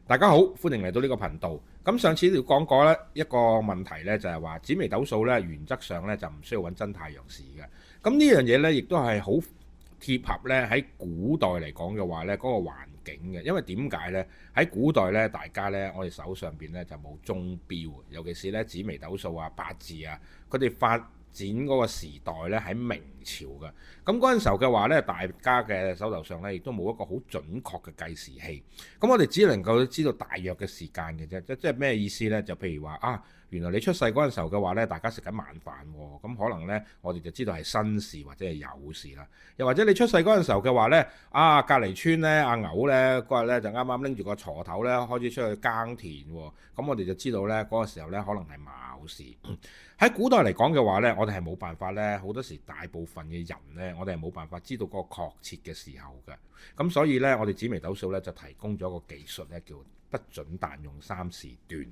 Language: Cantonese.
大家好，歡迎嚟到呢個頻道。咁上次要講過咧一個問題咧，就係話紫微斗數咧，原則上咧就唔需要揾真太陽時嘅。咁呢樣嘢咧，亦都係好貼合咧喺古代嚟講嘅話咧，嗰個環境嘅。因為點解咧？喺古代咧，大家咧，我哋手上邊咧就冇鐘錶，尤其是咧紫微斗數啊、八字啊，佢哋發展嗰個時代咧喺明朝嘅。咁嗰陣時候嘅話咧，大家嘅手頭上咧亦都冇一個好準確嘅計時器。咁我哋只能夠知道大約嘅時間嘅啫，即係咩意思呢？就譬如話啊，原來你出世嗰陣時候嘅話呢，大家食緊晚飯喎，咁可能呢，我哋就知道係新事或者係有事啦。又或者你出世嗰陣時候嘅話呢，啊隔離村呢，阿牛呢嗰日呢，就啱啱拎住個鋤頭呢，開始出去耕田喎，咁我哋就知道呢，嗰個時候呢，可能係卯時。喺古代嚟講嘅話呢，我哋係冇辦法呢，好多時大部分嘅人呢，我哋係冇辦法知道嗰個確切嘅時候嘅。咁所以呢，我哋紫微斗數呢，就提供咗一個技術呢，叫不準但用三時段。